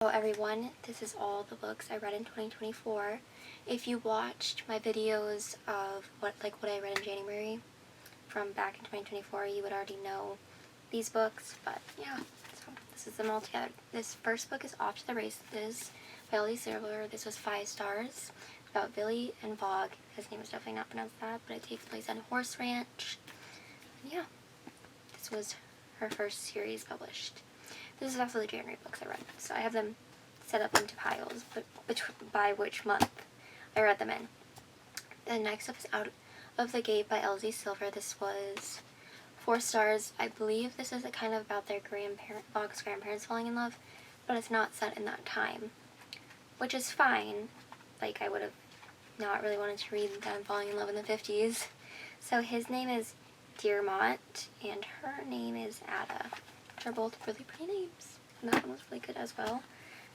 Hello everyone, this is all the books I read in 2024. If you watched my videos of what I read in January from back in 2024, you would already know these books, but yeah, so this is them all together. This first book is Off to the Races by Elsie Silver. This was 5 stars. It's about Billy and Vogue. His name is definitely not pronounced that, but it takes place on a horse ranch. And yeah, this was her first series published. This is also the January books I read, so I have them set up into piles, but by which month I read them in. Then next up is Out of the Gate by Elsie Silver. This was 4 stars. I believe this is kind of about their Vogue's grandparents falling in love, but it's not set in that time, which is fine. Like, I would have not really wanted to read them falling in love in the 50s. So his name is Dearmont, and her name is Ada. They're both really pretty names. And that one was really good as well.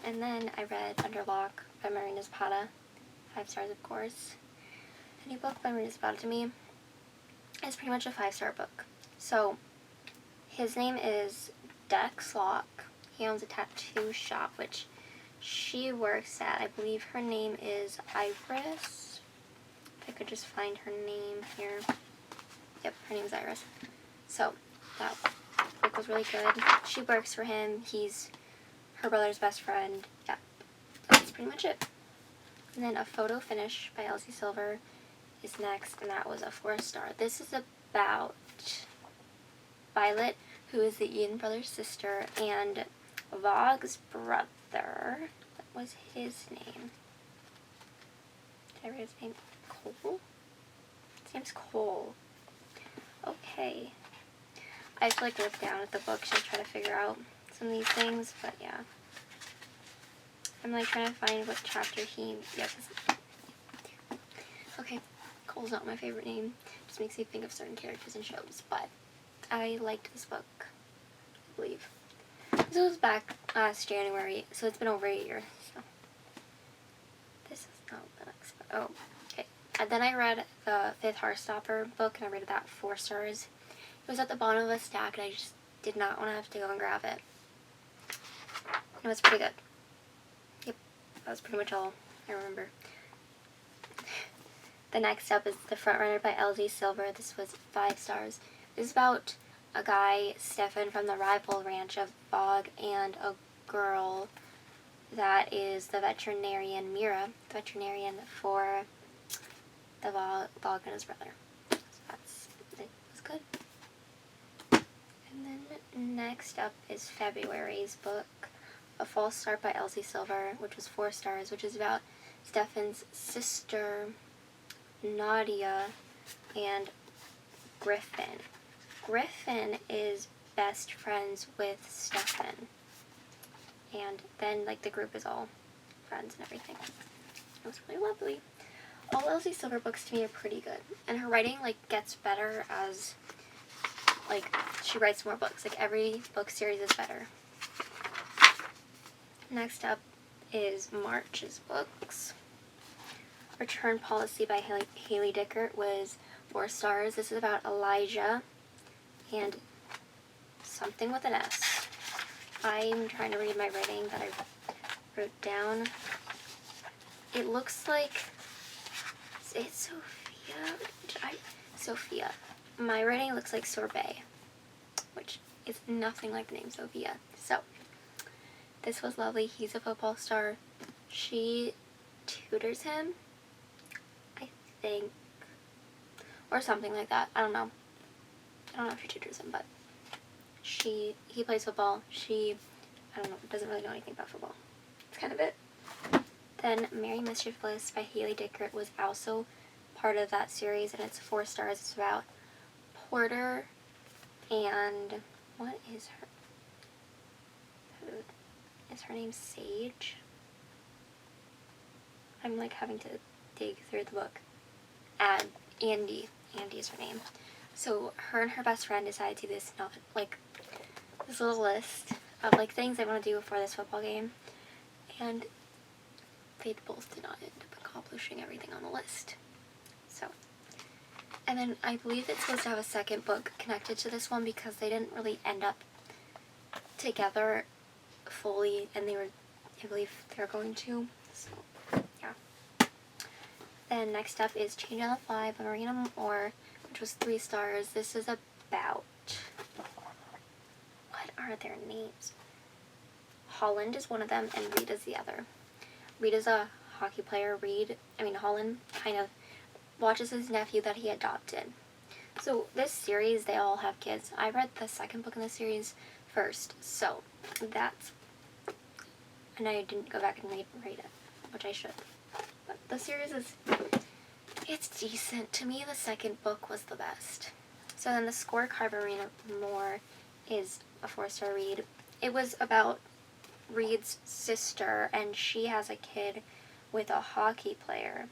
And then I read Under Lock by Marina Zapata. 5 stars, of course. The new book by Marina Zapata to me is pretty much a 5-star book. So, his name is Dex Locke. He owns a tattoo shop, which she works at. I believe her name is Iris. If I could just find her name here. Yep, her name is Iris. So, that book was really good. She works for him. He's her brother's best friend. Yeah, that's pretty much it. And then A Photo Finish by Elsie Silver is next, and that was a 4-star. This is about Violet, who is the Ian brothers' sister, and Vogue's brother. What was his name? Did I write his name? Cole? His name's Cole. Okay. I have to look down at the books and try to figure out some of these things, but yeah. I'm trying to find what chapter he... Yes. Okay, Cole's not my favorite name. It just makes me think of certain characters and shows, but I liked this book, I believe. This was back last January, so it's been over a year, so. This is not the next book. Oh, okay. And then I read the 5th Heartstopper book, and I rated that 4 stars. It was at the bottom of a stack, and I just did not want to have to go and grab it. It was pretty good. Yep, that was pretty much all I remember. The next up is The Frontrunner by Elsie Silver. This was 5 stars. This is about a guy, Stefan, from the rival ranch of Vogue, and a girl that is the veterinarian, Mira, the veterinarian for the Vogue and his brother. So it was good. And then next up is February's book, A False Start by Elsie Silver, which was 4 stars, which is about Stefan's sister, Nadia, and Griffin. Griffin is best friends with Stefan. And then, the group is all friends and everything. It was really lovely. All Elsie Silver books to me are pretty good. And her writing, gets better as... she writes more books. Every book series is better. Next up is March's books. Return Policy by Haley Dickert was 4 stars. This is about Elijah and something with an S. I'm trying to read my writing that I wrote down. It looks like... It's Sophia? Sophia. My writing looks like sorbet, which is nothing like the name Sophia. So, this was lovely. He's a football star. She tutors him, I think, or something like that. I don't know. I don't know if she tutors him, but he plays football. She, I don't know, doesn't really know anything about football. That's kind of it. Then Mary Mischievous by Haley Dickert was also part of that series, and it's 4 stars. It's about Porter and what is her? Is her name Sage? I'm having to dig through the book. Andy. Andy is her name. So her and her best friend decided to do this this little list of things they want to do before this football game, and they both did not end up accomplishing everything on the list. So. And then I believe it's supposed to have a second book connected to this one because they didn't really end up together fully, and I believe they're going to. So, yeah. Then next up is Change on the Fly by Marina Moore, which was 3 stars. This is about... what are their names? Holland is one of them, and Reed is the other. Reed is a hockey player. Holland kind of watches his nephew that he adopted. So this series, they all have kids. I read the second book in the series first, so that's... and I didn't go back and read it, which I should. But the series it's decent. To me, the second book was the best. So then the Scorecard by Marina Moore is a 4-star read. It was about Reed's sister, and she has a kid with a hockey player.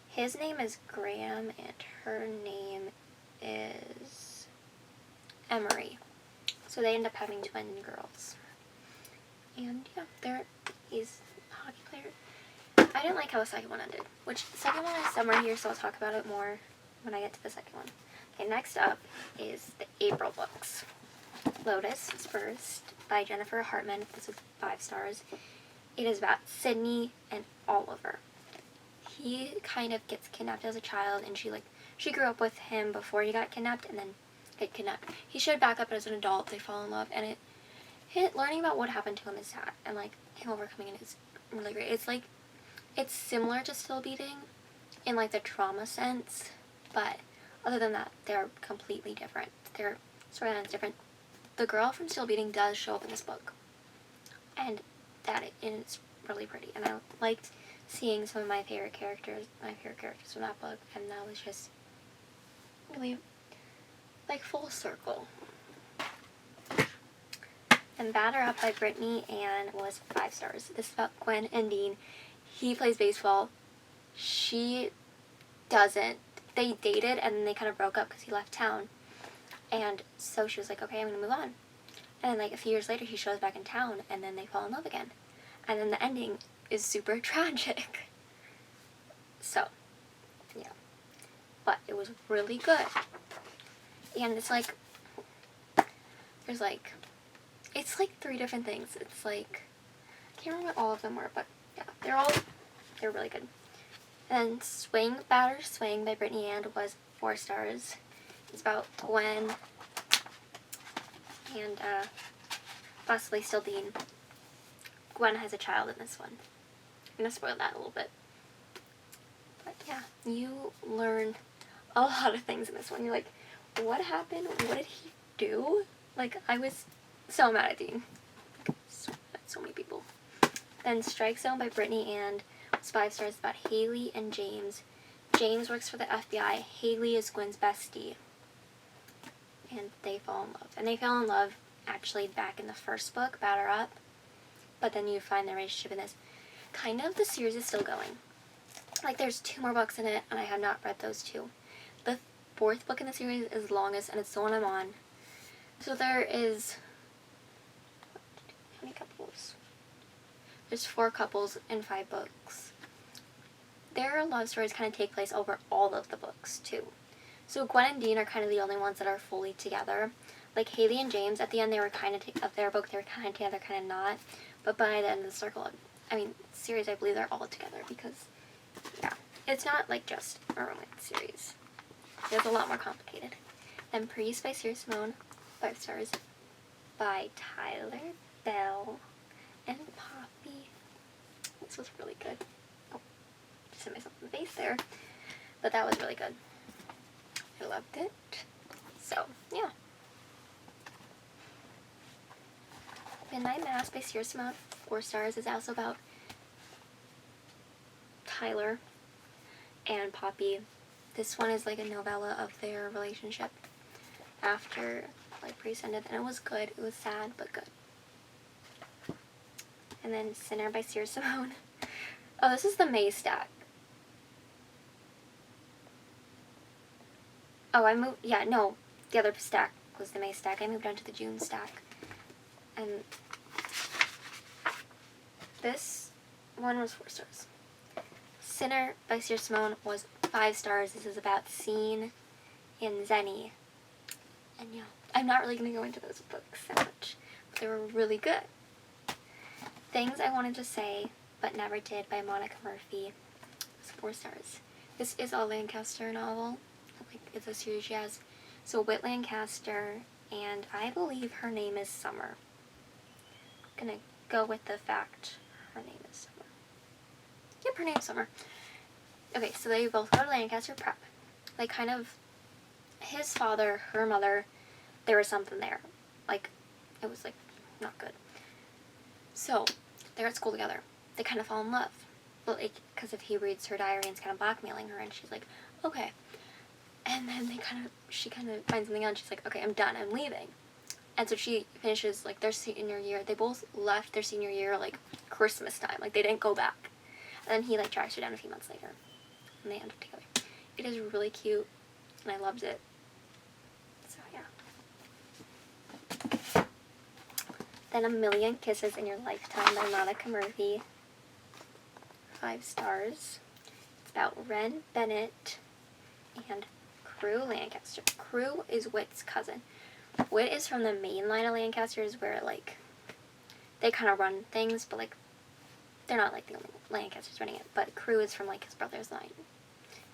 His name is Graham, and her name is Emery. So they end up having twin girls. And yeah, he's a hockey player. I didn't like how the second one ended, which the second one is somewhere here, so I'll talk about it more when I get to the second one. Okay, next up is the April books. Lotus is first, by Jennifer Hartman. This is 5 stars. It is about Sydney and Oliver. He kind of gets kidnapped as a child, and she grew up with him before he got kidnapped, and then get kidnapped. He showed back up as an adult. They fall in love, and learning about what happened to him is sad, and him overcoming it is really great. It's similar to Still Beating in the trauma sense, but other than that, they're completely different. Their storyline is different. The girl from Still Beating does show up in this book, and it's really pretty. And I liked seeing some of my favorite characters from that book, and that was just really full circle. And Batter Up by Brittany Ann was 5 stars. This is about Gwen and Dean. He plays baseball. She doesn't. They dated, and then they kind of broke up because he left town. And so she was like, okay, I'm going to move on. And a few years later, he shows back in town, and then they fall in love again. And then the ending is super tragic. So, yeah. But it was really good. And it's there's it's 3 different things. It's I can't remember what all of them were, but yeah, they're really good. And Swing, Batter Swing by Brittany Ann was 4 stars. It's about Gwen and possibly Still Dean. Gwen has a child in this one. I'm going to spoil that a little bit. But yeah, you learn a lot of things in this one. You're like, what happened? What did he do? I was so mad at Dean. So many people. Then Strike Zone by Brittany Ann was 5 stars. It's about Haley and James. James works for the FBI. Haley is Gwen's bestie. And they fall in love. And they fell in love, actually, back in the first book, Batter Up. But then you find their relationship in this. Kind of, the series is still going. There's 2 more books in it, and I have not read those 2. The 4th book in the series is the longest, and it's the one I'm on. So there is... how many couples? There's 4 couples in 5 books. Their love stories kind of take place over all of the books, too. So Gwen and Dean are kind of the only ones that are fully together. Haley and James, at the end, they were kind of of their book, they were kind of together, kind of not. But by the end of the series, I believe they're all together because, yeah, it's not just a romance series. It's a lot more complicated. Then Priest by Sierra Simone, 5 stars, by Tyler Bell and Poppy. This was really good. Oh, just hit myself in the face there. But that was really good. I loved it. So, yeah. Midnight Mass by Sierra Simone, 4 stars, is also about Tyler and Poppy. This one is a novella of their relationship after Priest ended, and it was good. It was sad, but good. And then Sinner by Sierra Simone. Oh, this is the May stack. Oh, the other stack was the May stack. I moved on to the June stack. And this one was 4 stars. Sinner by Sierra Simone was 5 stars. This is about Scene and Zenny. And yeah, I'm not really going to go into those books that much, but they were really good. Things I Wanted to Say But Never Did by Monica Murphy. It's 4 stars. This is a Lancaster novel. Like, it's a series she has. So Whit Lancaster, and I believe her name is Summer. I'm gonna go with the fact her name is Summer. Yep, her name's Summer. Okay, so they both go to Lancaster Prep. Like, kind of, his father, her mother, there was something there. Like, it was, like, not good. So, they're at school together. They kind of fall in love. But, like, because if he reads her diary and is kind of blackmailing her, and she's like, okay. And then she kind of finds something out, and she's like, okay, I'm done, I'm leaving. And so she finishes, like, their senior year. They both left their senior year, like, Christmas time. Like, they didn't go back. And then he, like, tracks her down a few months later. And they end up together. It is really cute, and I loved it. So, yeah. Then A Million Kisses in Your Lifetime by Monica Murphy. 5 stars. It's about Wren Bennett and Crew Lancaster. Crew is Whit's cousin. Whit is from the main line of Lancasters where, like, they kind of run things, but, like, they're not, like, the only Lancasters running it. But Crew is from, like, his brother's line.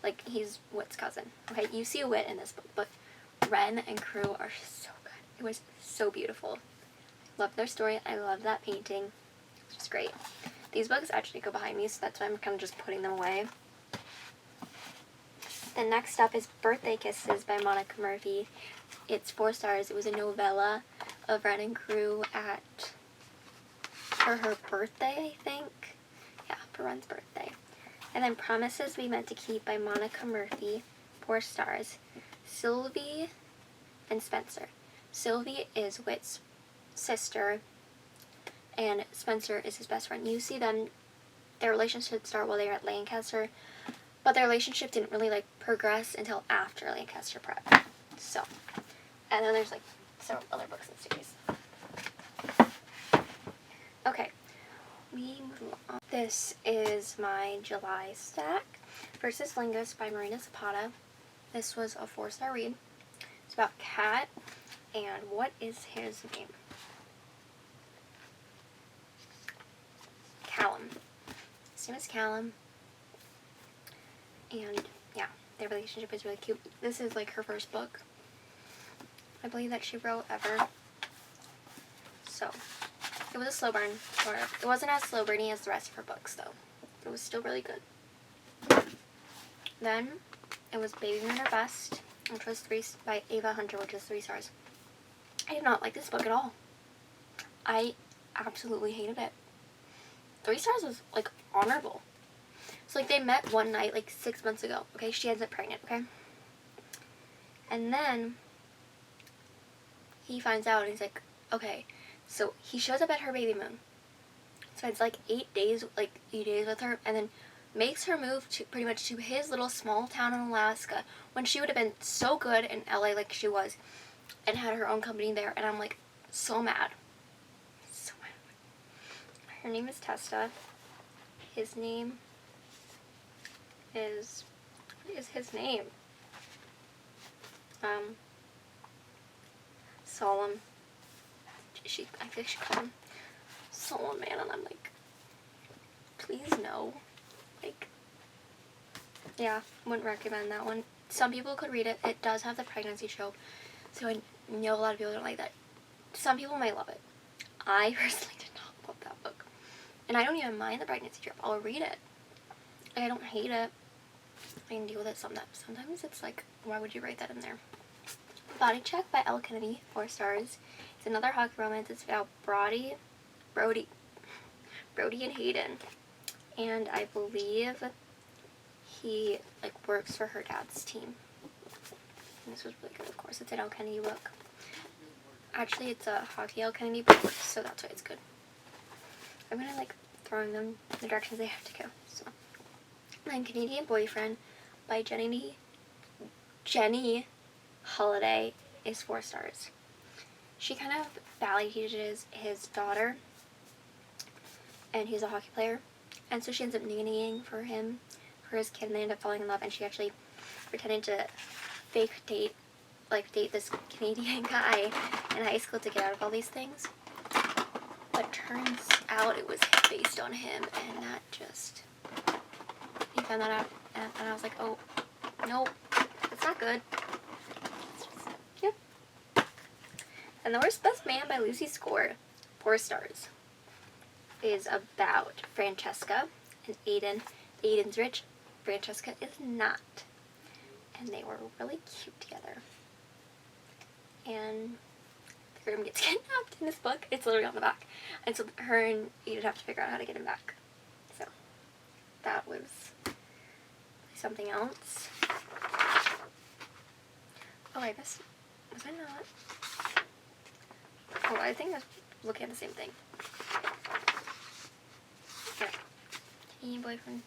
Like, he's Whit's cousin. Okay, you see Whit in this book, but Wren and Crew are so good. It was so beautiful. Love their story. I love that painting. It's just great. These books actually go behind me, so that's why I'm kind of just putting them away. The next up is Birthday Kisses by Monica Murphy. It's 4 stars. It was a novella of Wren and Crew for her birthday, I think. Yeah, for Wren's birthday. And then Promises We Meant to Keep by Monica Murphy. 4 stars. Sylvie and Spencer. Sylvie is Whit's sister, and Spencer is his best friend. You see them, their relationship start while they were at Lancaster, but their relationship didn't really, like, progress until after Lancaster Prep. So, and then there's, like, several other books in the series. Okay, we move on. This is my July stack. First is Lingus by Marina Zapata. This was a 4-star read. It's about Cat, and what is his name? Callum. His name is Callum. And, yeah, their relationship is really cute. This is, like, her first book, I believe, that she wrote ever. So, it was a slow burn. Or it wasn't as slow burny as the rest of her books, though. It was still really good. Then, it was Baby Moon or Bust, which was by Ava Hunter, which is 3 stars. I did not like this book at all. I absolutely hated it. 3 stars was, like, honorable. So, like, they met one night, like, 6 months ago, okay? She ends up pregnant, okay? And then he finds out, and he's like, okay. So, he shows up at her baby moon. So, it's, like, 8 days with her, and then makes her move to pretty much to his little small town in Alaska when she would have been so good in LA like she was and had her own company there. And I'm, like, so mad. So mad. Her name is Testa. His name is, what is his name? Solemn. I think she called him Solemn Man, and I'm like, please no. Like, yeah, wouldn't recommend that one. Some people could read it. It does have the pregnancy trope, so I know a lot of people don't like that. Some people might love it. I personally did not love that book. And I don't even mind the pregnancy trope. I'll read it. I don't hate it. I can deal with it sometimes. Sometimes it's like, why would you write that in there? Body Check by Elle Kennedy, 4 stars. It's another hockey romance. It's about Brody and Hayden. And I believe he, like, works for her dad's team. And this was really good, of course. It's an Elle Kennedy book. Actually, it's a hockey Elle Kennedy book, so that's why it's good. I'm gonna, like, throwing them in the directions they have to go. So, then Canadian Boyfriend by Jenny Holiday is 4 stars. She kind of ballet teaches his daughter, and he's a hockey player, and so she ends up nannying for his kid, and they end up falling in love, and she actually pretended to date this Canadian guy in high school to get out of all these things. But turns out it was based on him, and that just, he found that out, and I was like, oh, nope, it's not good. It's just, yep. And The Worst Best Man by Lucy Score, 4 stars, is about Francesca and Aiden. Aiden's rich, Francesca is not. And they were really cute together. And the groom gets kidnapped in this book. It's literally on the back. And so her and Aiden have to figure out how to get him back. So that was something else. Oh, I guess, was I not? Oh, I think I was looking at the same thing. Yeah. Teen Boyfriend.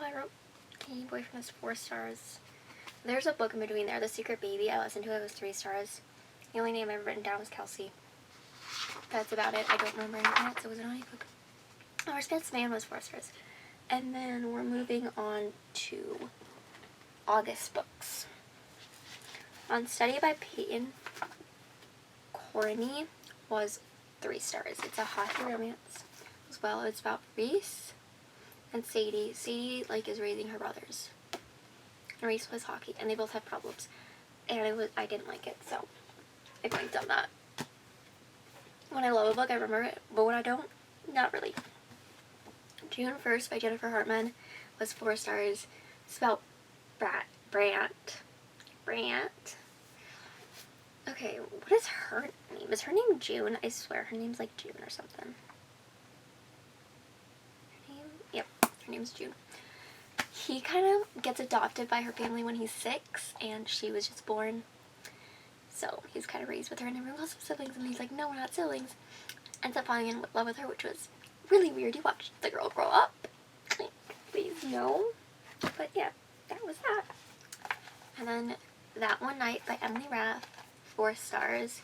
Oh, I wrote Teen Boyfriend is 4 stars. There's a book in between there, The Secret Baby. I listened to it, it was 3 stars. The only name I've written down was Kelsey. That's about it. I don't remember anything else. It was an audio book. Our Best Man was 4 stars. And then we're moving on to August books. On Study by Peyton Corney was 3 stars. It's a hockey romance as well. It's about Reese and Sadie. Sadie, like, is raising her brothers. And Reese plays hockey, and they both have problems. And I didn't like it, so I blanked on that. When I love a book, I remember it, but when I don't, not really. June 1st by Jennifer Hartman was 4 stars. It's about Brant. Okay, what is her name? Is her name June? I swear, her name's like June or something. Yep, her name's June. He kind of gets adopted by her family when he's 6, and she was just born. So he's kind of raised with her, and everyone calls them siblings, and he's like, no, we're not siblings. Ends up falling in love with her, which was really weird. You watched the girl grow up. Please, no. But yeah, that was that. And then That One Night by Emily Rath, 4 stars.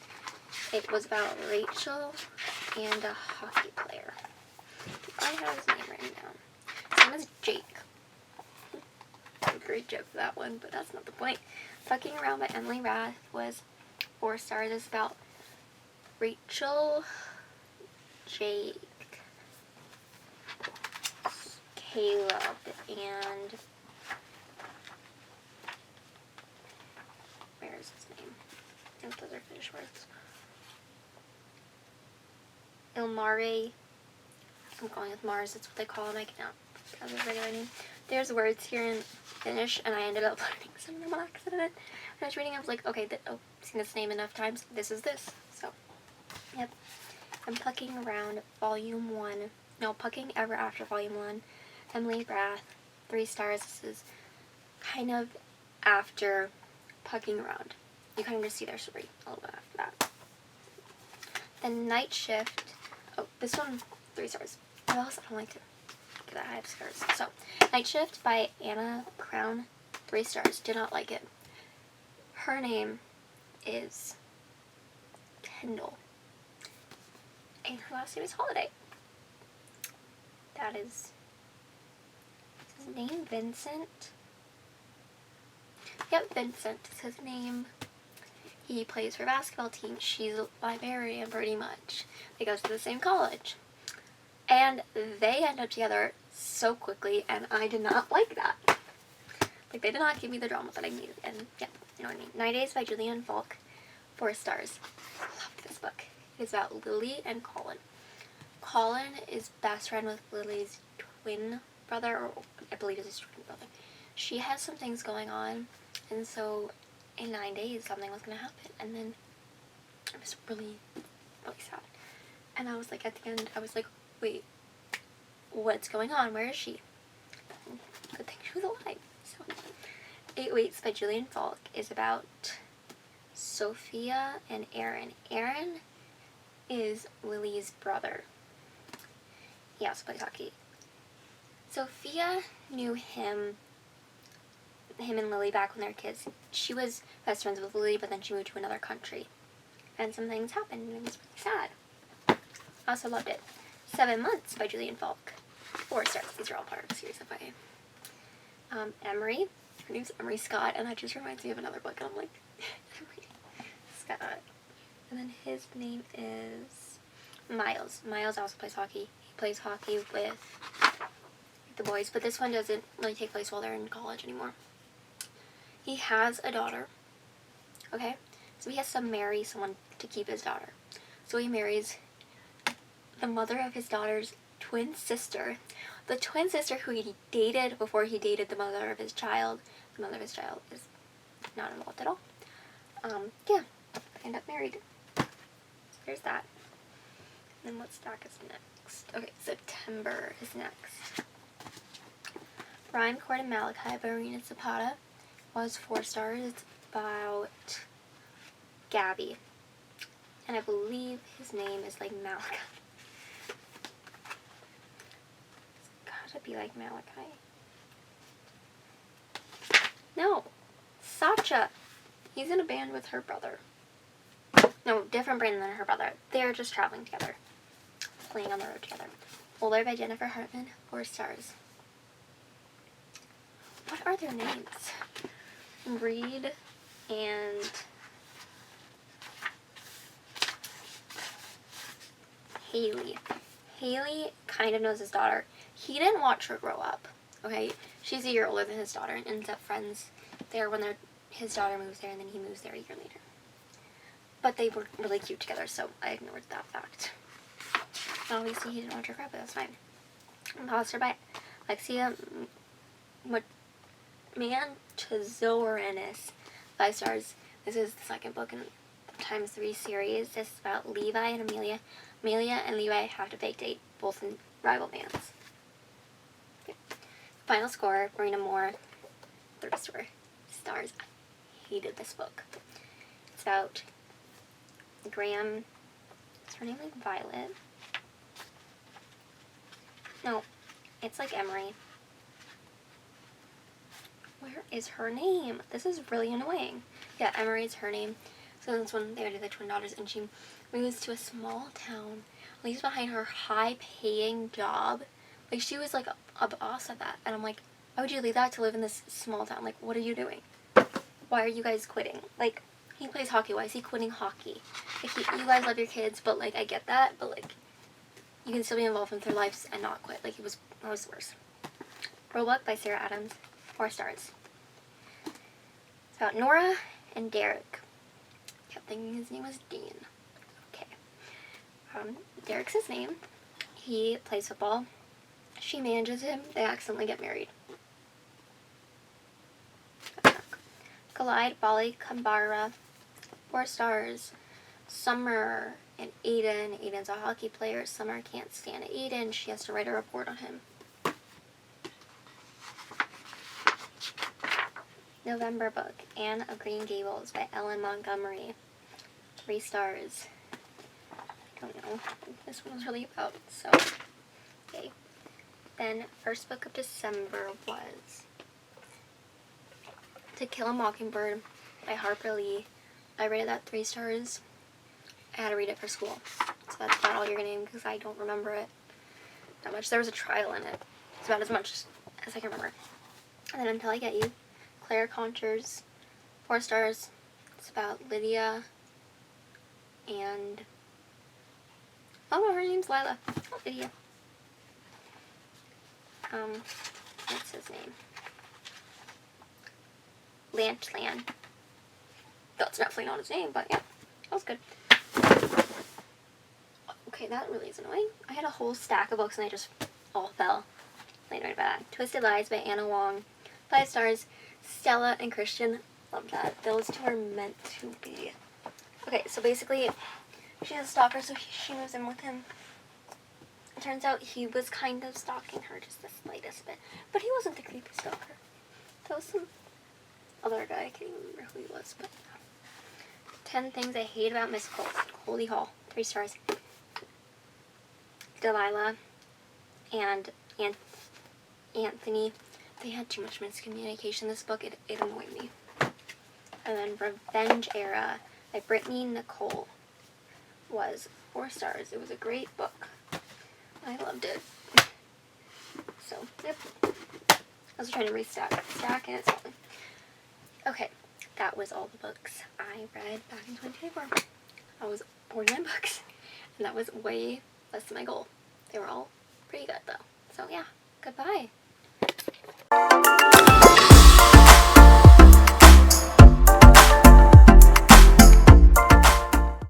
It was about Rachel and a hockey player. I have his name written down. His name is Jake. A great joke for that one, but that's not the point. Fucking Around by Emily Rath was 4 stars. It's about Rachel, Jake, Caleb, and where's his name? I think those are Finnish words. Ilmari. I'm going with Mars. That's what they call him. I cannot pronounce his regular name. There's words here in Finnish, and I ended up learning some of them on accident. When I was reading, I was like, okay, I've seen this name enough times. This is this. So, yep. I'm Pucking Around Volume 1. No, Pucking Ever After Volume 1. Emily Rath, 3 stars. This is kind of after Pucking Around. You kind of just see their story a little bit after that. Then Night Shift. Oh, this one, 3 stars. I don't like to give that high stars. So, Night Shift by Anna Crown, 3 stars. Did not like it. Her name is Kendall. And her last name is Holiday. That is his name, Vincent. Yep, Vincent is his name. He plays for a basketball team. She's a librarian, pretty much. They go to the same college. And they end up together so quickly, and I did not like that. Like, they did not give me the drama that I needed. And, yeah, you know what I mean. 9 Days by Julianne Falk, 4 stars. I love this book. It's about Lily and Colin. Colin is best friend with Lily's twin brother, or I believe it's his twin brother. She has some things going on, and so in 9 days something was going to happen, and then it was really, really sad. And I was like, at the end, I was like, wait, what's going on? Where is she? Good thing she was alive. So, 8 Weeks by Julianne Falk is about Sophia and Aaron. Aaron is Lily's brother. He also plays hockey. Sophia knew him and Lily back when they were kids. She was best friends with Lily, but then she moved to another country. And some things happened, and it was really sad. I also loved it. 7 Months by Julianne Falk. 4 stars. These are all part of the series of YA. Emery. Her name's Emery Scott, and that just reminds me of another book, and I'm like, Emery Scott. And then his name is Miles. Miles also plays hockey. He plays hockey with the boys, but this one doesn't really take place while they're in college anymore. He has a daughter, okay? So he has to marry someone to keep his daughter. So he marries the mother of his daughter's twin sister. The twin sister who he dated before he dated the mother of his child. The mother of his child is not involved at all. Yeah, end up married. So there's that. And then what stack is next? Okay, September is next. Rhyme, Chord, and Malachi by Rina Zapata was 4 stars. It's about Gabby. And I believe his name is like Malachi. It's gotta be like Malachi. No, Sacha. He's in a band with her brother. No, different band than her brother. They're just traveling together. Playing on the road together. Older by Jennifer Hartman, 4 stars. What are their names? Reed and Haley. Haley kind of knows his daughter. He didn't watch her grow up, okay? She's a year older than his daughter and ends up friends there when his daughter moves there, and then he moves there a year later. But they were really cute together, so I ignored that fact. Obviously, he didn't watch her grow up, but that's fine. Imposter by Alexia Manchazorenis, 5 stars. This is the second book in times 3 series. This is about Levi and Amelia. Amelia and Levi have to fake date, both in rival bands. Okay. Final score, Marina Moore, 3 stars. I hated this book. It's about Graham. Is her name like Violet? No, it's like Emery. Where is her name? This is really annoying. Yeah, Emery is her name. So this one, they are the twin daughters, and she moves to a small town, leaves behind her high-paying job. Like, she was like a boss at that, and I'm like, why would you leave that to live in this small town? Like, what are you doing? Why are you guys quitting? Like, he plays hockey. Why is he quitting hockey? Like, you guys love your kids, but like, I get that, but like, you can still be involved with their lives and not quit. Like, that was the worst. Roebuck by Sarah Adams, 4 stars. It's about Nora and Derek. Kept thinking his name was Dean. Okay. Derek's his name. He plays football. She manages him. They accidentally get married. Collide, Bali, Kambara, 4 stars. Summer and Aiden. Aiden's a hockey player. Summer can't stand Aiden. She has to write a report on him. November book, Anne of Green Gables by Ellen Montgomery. 3 stars. I don't know what this one was really about, so okay. Then first book of December was To Kill a Mockingbird by Harper Lee. I rated that 3 stars. I had to read it for school, so that's about all you're getting because I don't remember it that much. There was a trial in it. It's about as much as I can remember. And then Until I Get You, Claire Conchers, 4 stars. It's about Lydia and, oh no, her name's Lila, not Lydia. What's his name? Lantland. That's definitely not his name, but yeah, that was good. Okay, that really is annoying. I had a whole stack of books and I just all fell. Later about that. Twisted Lies by Anna Wong, 5 stars. Stella and Christian, love that. Those two are meant to be. Okay, so basically, she has a stalker, so she moves in with him. It turns out he was kind of stalking her, just the slightest bit. But he wasn't the creepy stalker. That was some other guy, I can't even remember who he was, but 10 Things I Hate About Miss Holy Hall, 3 stars. Delilah and Anthony, they had too much miscommunication in this book. It annoyed me. And then Revenge Era by Brittany Nicole was 4 stars. It was a great book. I loved it. So, yep. I was trying to stack and it's falling. Okay, that was all the books I read back in 2024. I was 49 books. And that was way less than my goal. They were all pretty good though. So yeah, goodbye.